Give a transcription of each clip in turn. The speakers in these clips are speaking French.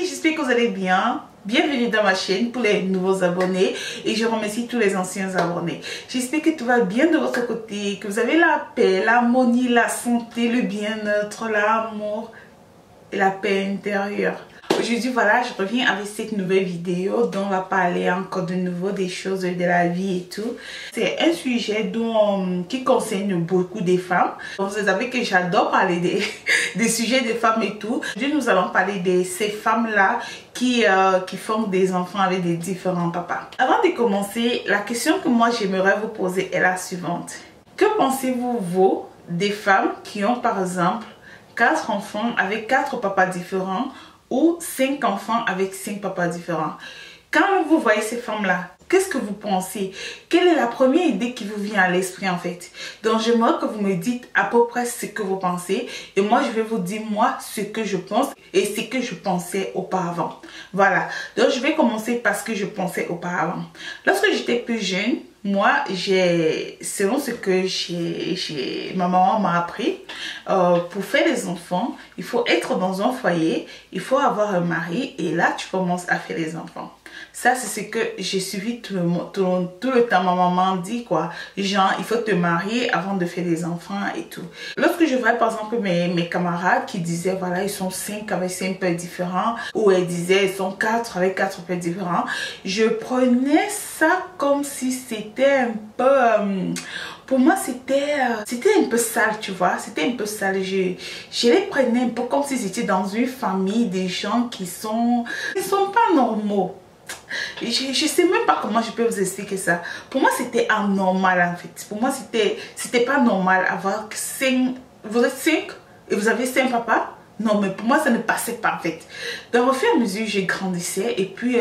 j'espère que vous allez bien. Bienvenue dans ma chaîne pour les nouveaux abonnés et je remercie tous les anciens abonnés. J'espère que tout va bien de votre côté, que vous avez la paix, l'harmonie, la santé, le bien-être, l'amour et la paix intérieure. Aujourd'hui, voilà, je reviens avec cette nouvelle vidéo dont on va parler encore de nouveau des choses de la vie et tout. C'est un sujet qui concerne beaucoup des femmes. Vous savez que j'adore parler des sujets des femmes et tout. Aujourd'hui, nous allons parler de ces femmes-là qui font des enfants avec des différents papas. Avant de commencer, la question que moi j'aimerais vous poser est la suivante. Que pensez-vous, vous, des femmes qui ont par exemple 4 enfants avec 4 papas différents ou 5 enfants avec 5 papas différents? Quand vous voyez ces femmes-là, qu'est-ce que vous pensez? Quelle est la première idée qui vous vient à l'esprit en fait? Donc j'aimerais que vous me dites à peu près ce que vous pensez et moi je vais vous dire moi ce que je pense et ce que je pensais auparavant. Voilà, donc je vais commencer par ce que je pensais auparavant. Lorsque j'étais plus jeune, moi, selon ce que ma maman m'a appris, pour faire des enfants, il faut être dans un foyer, il faut avoir un mari et là, tu commences à faire des enfants. Ça, c'est ce que j'ai suivi tout le temps. Ma maman dit quoi, genre, il faut te marier avant de faire des enfants et tout. Lorsque je vois par exemple mes camarades qui disaient, voilà, ils sont 5 avec 5 pères différents, ou elles disaient, ils sont 4 avec 4 pères différents, je prenais ça comme si c'était un peu... pour moi, c'était un peu sale, tu vois. C'était un peu sale. Je les prenais un peu comme si c'était dans une famille des gens qui sont pas normaux. Je sais même pas comment je peux vous expliquer ça. Pour moi, c'était anormal en fait. Pour moi, c'était pas normal avoir 5... Vous êtes 5 et vous avez 5 papas? Non, mais pour moi, ça ne passait pas en fait. Donc, au fur et à mesure, je grandissais et puis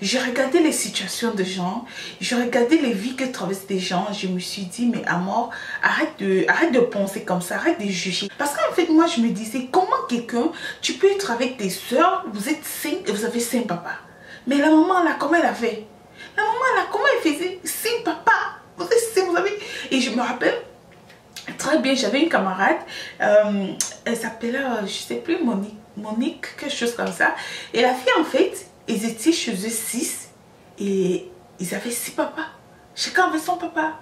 je regardais les situations de gens, je regardais les vies que traversent des gens. Je me suis dit, mais Amor, arrête de penser comme ça, arrête de juger. Parce qu'en fait, moi, je me disais, comment quelqu'un, tu peux être avec tes soeurs, vous êtes 5 et vous avez 5 papas. Mais la maman, là, comment elle a fait? La maman, là, comment elle faisait 5 papas? Vous êtes 5, vous avez... Et je me rappelle très bien, j'avais une camarade, elle s'appelait, je sais plus, Monique, quelque chose comme ça. Et la fille, en fait, ils étaient chez eux 6 et ils avaient 6 papas. Chacun avait son papa.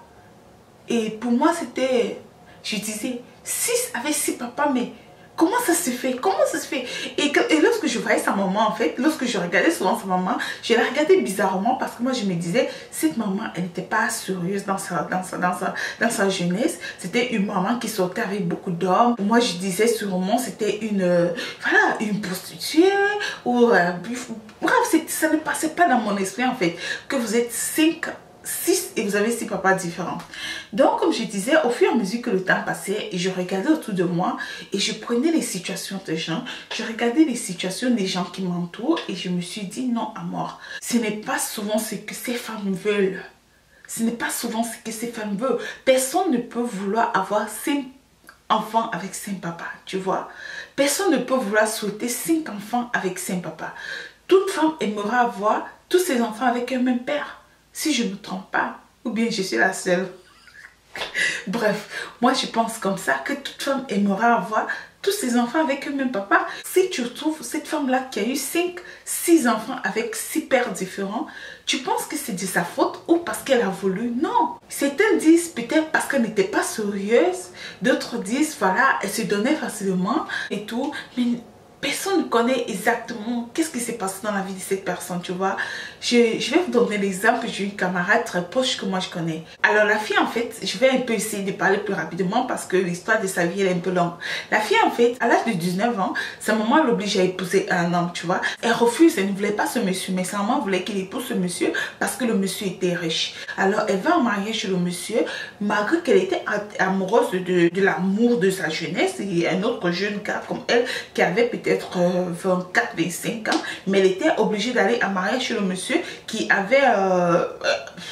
Et pour moi, c'était, je disais, 6 avec 6 papas, mais comment ça se fait? Comment ça se fait? Et lorsque je voyais sa maman, en fait, lorsque je regardais souvent sa maman, je la regardais bizarrement parce que moi, je me disais, cette maman, elle n'était pas sérieuse dans sa jeunesse. C'était une maman qui sortait avec beaucoup d'hommes. Moi, je disais sûrement, c'était voilà, une prostituée ou... bref, ça ne passait pas dans mon esprit, en fait, que vous êtes 6 et vous avez 6 papas différents. Donc comme je disais, au fur et à mesure que le temps passait, je regardais autour de moi et je prenais les situations des gens, je regardais les situations des gens qui m'entourent et je me suis dit non Amor, ce n'est pas souvent ce que ces femmes veulent. Ce n'est pas souvent ce que ces femmes veulent. Personne ne peut vouloir avoir 5 enfants avec 5 papas, tu vois. Personne ne peut vouloir souhaiter 5 enfants avec 5 papas. Toute femme aimerait avoir tous ses enfants avec un même père. Si je ne me trompe pas, ou bien je suis la seule. Bref, moi je pense comme ça que toute femme aimerait avoir tous ses enfants avec eux même papa. Si tu trouves cette femme-là qui a eu 6 enfants avec 6 pères différents, tu penses que c'est de sa faute ou parce qu'elle a voulu? Non. Certains disent peut-être parce qu'elle n'était pas sérieuse. D'autres disent voilà, elle se donnait facilement et tout. Mais personne ne connaît exactement qu'est-ce qui s'est passé dans la vie de cette personne, tu vois. Je vais vous donner l'exemple. J'ai une camarade très proche que moi je connais. Alors la fille en fait, je vais un peu essayer de parler plus rapidement parce que l'histoire de sa vie elle est un peu longue. La fille en fait, à l'âge de 19 ans, sa maman l'oblige à épouser un homme, tu vois. Elle refuse, elle ne voulait pas ce monsieur, mais sa maman voulait qu'il épouse ce monsieur parce que le monsieur était riche. Alors elle va en mariage chez le monsieur, malgré qu'elle était amoureuse de l'amour de sa jeunesse. Il y a un autre jeune gars comme elle qui avait peut-être 24-25 ans, mais elle était obligée d'aller en mariage chez le monsieur qui avait,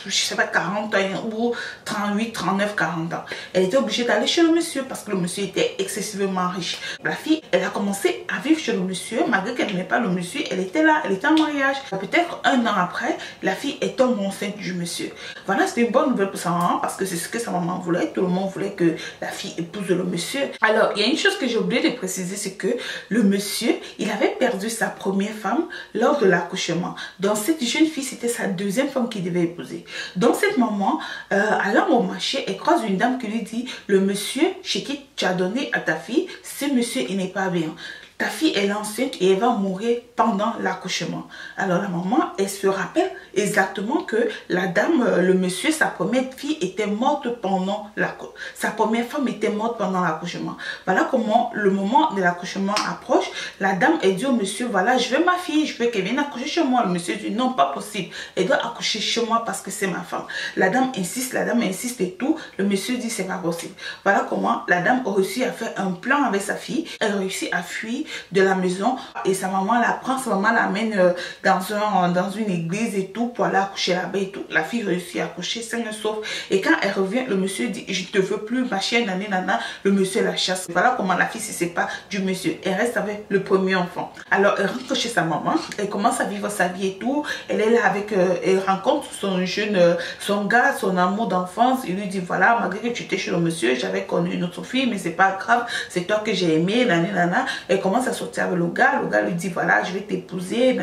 je sais pas, 40 ans ou 38, 39, 40 ans. Elle était obligée d'aller chez le monsieur parce que le monsieur était excessivement riche. La fille, elle a commencé à vivre chez le monsieur, malgré qu'elle n'aimait pas le monsieur, elle était là, elle était en mariage. Peut-être un an après, la fille est tombée enceinte du monsieur. Voilà, c'était une bonne nouvelle pour sa maman parce que c'est ce que sa maman voulait. Tout le monde voulait que la fille épouse le monsieur. Alors, il y a une chose que j'ai oublié de préciser, c'est que le monsieur monsieur, il avait perdu sa première femme lors de l'accouchement. Donc cette jeune fille, c'était sa deuxième femme qu'il devait épouser. Donc cette maman, allant au marché, elle croise une dame qui lui dit, le monsieur chez qui tu as donné à ta fille, ce monsieur, il n'est pas bien. Ta fille est enceinte et elle va mourir pendant l'accouchement. Alors la maman, elle se rappelle exactement que la dame, le monsieur, sa première fille était morte pendant l'accouchement. Sa première femme était morte pendant l'accouchement. Voilà comment le moment de l'accouchement approche. La dame, elle dit au monsieur, voilà, je veux ma fille, je veux qu'elle vienne accoucher chez moi. Le monsieur dit, non, pas possible. Elle doit accoucher chez moi parce que c'est ma femme. La dame insiste et tout. Le monsieur dit, c'est pas possible. Voilà comment la dame a réussi à faire un plan avec sa fille. Elle réussit à fuir de la maison et sa maman la prend, sa maman l'amène dans une église et tout pour aller accoucher là-bas et tout. La fille réussit à accoucher saine et sauve et quand elle revient, le monsieur dit je te veux plus ma chienne, nana. Le monsieur la chasse. Voilà comment la fille se sépare du monsieur. Elle reste avec le premier enfant. Alors elle rentre chez sa maman, elle commence à vivre sa vie et tout. Elle est là avec, elle rencontre son gars, son amour d'enfance. Il lui dit voilà, malgré que tu étais chez le monsieur, j'avais connu une autre fille mais c'est pas grave, c'est toi que j'ai aimé, nana. Elle commence à sortir avec le gars lui dit voilà je vais t'épouser,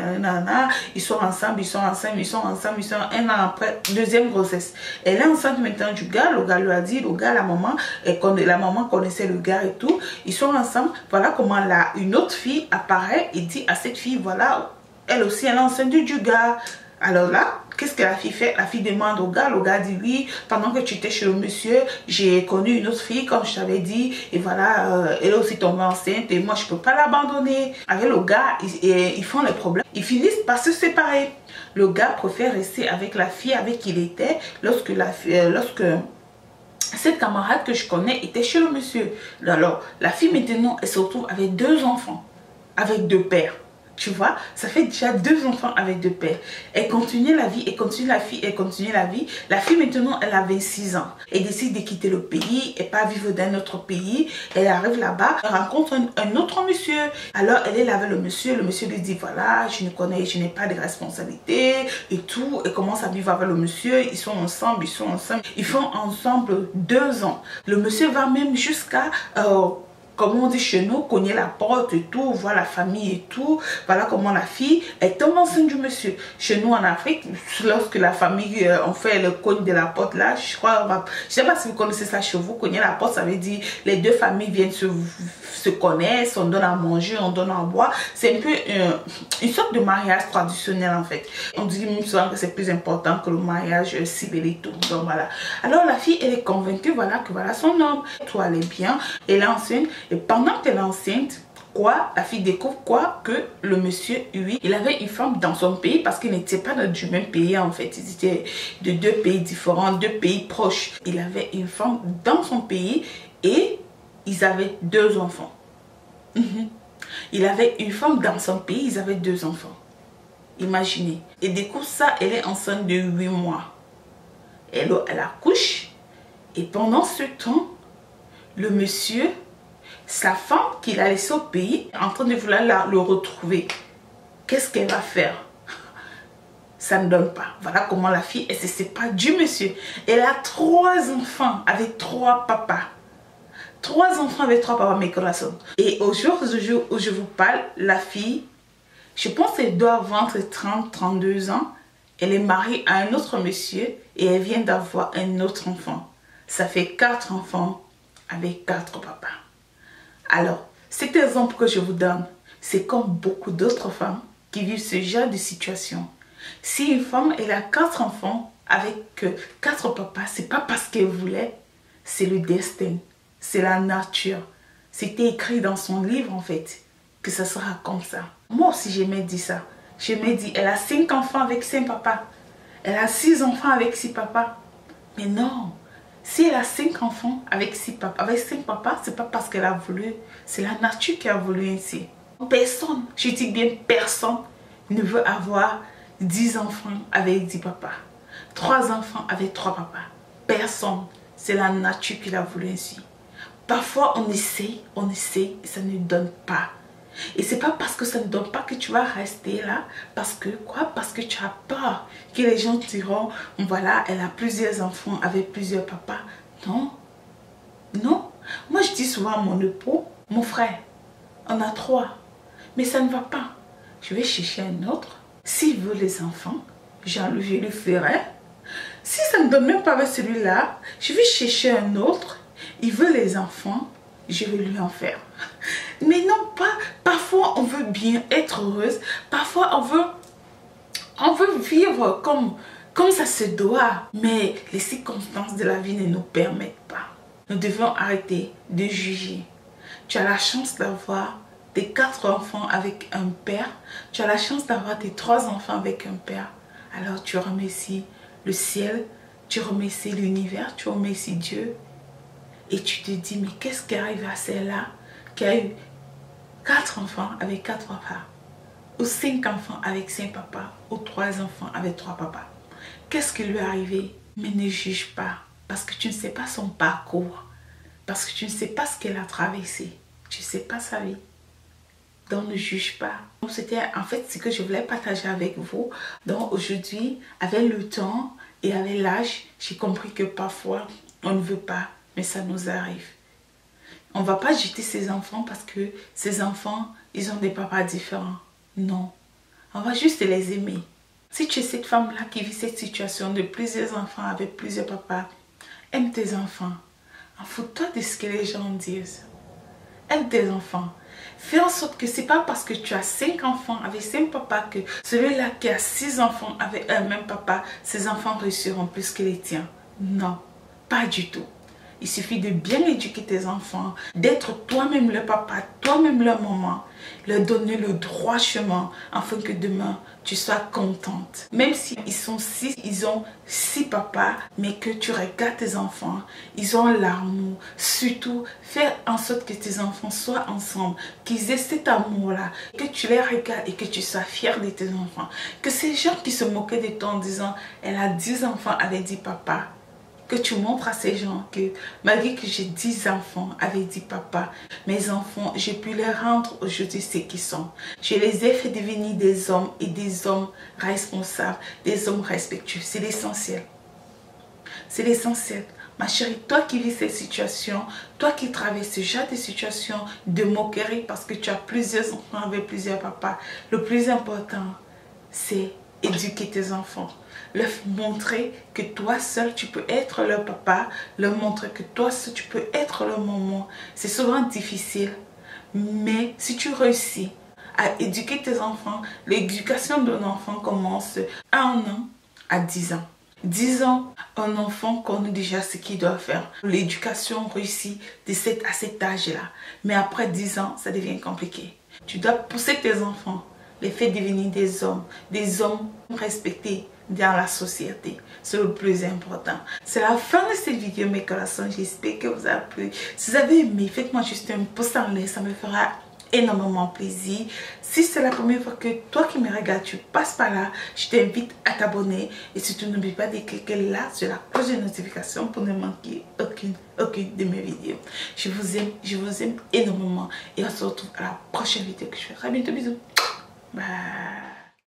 ils sont ensemble, un an après, deuxième grossesse. Elle est enceinte maintenant du gars, le gars lui a dit, la maman connaissait le gars et tout, ils sont ensemble. Voilà comment une autre fille apparaît et dit à cette fille voilà, elle aussi elle est enceinte du gars. Alors là, qu'est-ce que la fille fait? La fille demande au gars, le gars dit oui, pendant que tu étais chez le monsieur, j'ai connu une autre fille, comme je t'avais dit, et voilà, elle est aussi tombée enceinte, et moi je peux pas l'abandonner. Avec le gars, ils font les problèmes, ils finissent par se séparer. Le gars préfère rester avec la fille avec qui il était, lorsque cette camarade que je connais était chez le monsieur. Alors, la fille maintenant, elle se retrouve avec 2 enfants, avec 2 pères. Tu vois, ça fait déjà 2 enfants avec 2 pères. Elle continue la vie, elle continue la vie. La fille maintenant, elle a 26 ans. Elle décide de quitter le pays et pas vivre dans un autre pays. Elle arrive là-bas, elle rencontre un autre monsieur. Alors, elle est là avec le monsieur lui dit, voilà, je n'ai pas de responsabilité et tout. Elle commence à vivre avec le monsieur, ils sont ensemble. Ils font ensemble 2 ans. Le monsieur va même jusqu'à... comme on dit chez nous, cogner la porte et tout, voir la famille et tout. Voilà comment la fille, elle tombe enceinte du monsieur. Chez nous en Afrique, lorsque la famille, on fait le cogne de la porte là, je crois, je sais pas si vous connaissez ça chez vous, cogner la porte, ça veut dire les 2 familles viennent se connaissent, on donne à manger, on donne à boire. C'est un peu une sorte de mariage traditionnel en fait. On dit même souvent que c'est plus important que le mariage civil et tout. Donc voilà. Alors la fille, elle est convaincue, voilà, que voilà son homme. Tout allait bien, elle est enceinte. Et pendant qu'elle est enceinte, la fille découvre que le monsieur, lui, il avait une femme dans son pays parce qu'il n'était pas du même pays en fait. Ils étaient de 2 pays différents, 2 pays proches. Il avait une femme dans son pays et ils avaient 2 enfants. Il avait une femme dans son pays, ils avaient 2 enfants. Imaginez. Et découvre ça, elle est enceinte de 8 mois. Elle accouche et pendant ce temps, le monsieur... sa femme qu'il a laissée au pays est en train de vouloir le retrouver. Qu'est-ce qu'elle va faire? Ça ne donne pas. Voilà comment la fille, elle se sépare du monsieur. Elle a 3 enfants avec 3 papas. 3 enfants avec 3 papas, mes corazones. Et au jour où je vous parle, la fille, je pense qu'elle doit avoir entre 30-32 ans. Elle est mariée à un autre monsieur et elle vient d'avoir un autre enfant. Ça fait 4 enfants avec 4 papas. Alors, cet exemple que je vous donne, c'est comme beaucoup d'autres femmes qui vivent ce genre de situation. Si une femme, elle a 4 enfants avec 4 papas, c'est pas parce qu'elle voulait, c'est le destin, c'est la nature. C'était écrit dans son livre en fait, que ça sera comme ça. Moi aussi, je me dis ça. Je me dis, elle a 5 enfants avec 5 papas. Elle a 6 enfants avec 6 papas. Mais non. Si elle a 5 enfants avec 5 papas, c'est pas parce qu'elle a voulu, c'est la nature qui a voulu ainsi. Personne, je dis bien personne, ne veut avoir 10 enfants avec 10 papas. 3 enfants avec 3 papas. Personne, c'est la nature qui l'a voulu ainsi. Parfois on essaie et ça ne donne pas. Et c'est pas parce que ça ne donne pas que tu vas rester là. Parce que quoi? Parce que tu as peur que les gens diront, voilà, elle a plusieurs enfants avec plusieurs papas. Non. Non. Moi, je dis souvent à mon époux, mon frère, on a 3. Mais ça ne va pas. Je vais chercher un autre. S'il veut les enfants, je lui ferai. Si ça ne donne même pas avec celui-là, je vais chercher un autre. Il veut les enfants, je vais lui en faire. Mais non pas, parfois on veut bien être heureuse, parfois on veut vivre comme ça se doit. Mais les circonstances de la vie ne nous permettent pas. Nous devons arrêter de juger. Tu as la chance d'avoir tes 4 enfants avec un père. Tu as la chance d'avoir tes 3 enfants avec un père. Alors tu remercies le ciel, tu remercies l'univers, tu remercies Dieu. Et tu te dis, mais qu'est-ce qui arrive à celle-là qui a eu 4 enfants avec 4 papas, ou 5 enfants avec 5 papas, ou 3 enfants avec 3 papas. Qu'est-ce qui lui est arrivé? Mais ne juge pas, parce que tu ne sais pas son parcours, parce que tu ne sais pas ce qu'elle a traversé, tu ne sais pas sa vie. Donc ne juge pas. C'était en fait ce que je voulais partager avec vous. Donc aujourd'hui, avec le temps et avec l'âge, j'ai compris que parfois on ne veut pas, mais ça nous arrive. On ne va pas jeter ses enfants parce que ces enfants, ils ont des papas différents. Non. On va juste les aimer. Si tu es cette femme-là qui vit cette situation de plusieurs enfants avec plusieurs papas, aime tes enfants. En fous-toi de ce que les gens disent. Aime tes enfants. Fais en sorte que ce n'est pas parce que tu as 5 enfants avec 5 papas que celui-là qui a 6 enfants avec un même papa, ses enfants réussiront plus que les tiens. Non, pas du tout. Il suffit de bien éduquer tes enfants, d'être toi-même le papa, toi-même leur maman, leur donner le droit chemin afin que demain tu sois contente. Même s'ils sont 6, ils ont 6 papas, mais que tu regardes tes enfants, ils ont l'amour. Surtout, fais en sorte que tes enfants soient ensemble, qu'ils aient cet amour-là, que tu les regardes et que tu sois fier de tes enfants. Que ces gens qui se moquaient de toi en disant « elle a 10 enfants avec 10 papas », que tu montres à ces gens que malgré que j'ai 10 enfants avec 10 papas, mes enfants, j'ai pu les rendre aujourd'hui ce qu'ils sont. Je les ai fait devenir des hommes et des hommes responsables, des hommes respectueux. C'est l'essentiel. C'est l'essentiel. Ma chérie, toi qui vis cette situation, toi qui traverses ce genre de situation de moquerie parce que tu as plusieurs enfants avec plusieurs papas, le plus important, c'est éduquer tes enfants. Leur montrer que toi seul tu peux être leur papa, leur montrer que toi seul tu peux être leur maman. C'est souvent difficile, mais si tu réussis à éduquer tes enfants, l'éducation d'un enfant commence à 1 an à 10 ans. 10 ans, un enfant connaît déjà ce qu'il doit faire. L'éducation réussit de à cet âge-là. Mais après 10 ans, ça devient compliqué. Tu dois pousser tes enfants, les faire devenir des hommes respectés dans la société. C'est le plus important. C'est la fin de cette vidéo, mes coraçons. J'espère que vous avez plu. Si vous avez aimé, faites-moi juste un pouce en l'air. Ça me fera énormément plaisir. Si c'est la première fois que toi qui me regardes, tu passes par là, je t'invite à t'abonner. Et surtout, n'oublie pas de cliquer là sur la cloche de notification pour ne manquer aucune de mes vidéos. Je vous aime énormément. Et on se retrouve à la prochaine vidéo que je ferai. À bientôt, bisous. Bye.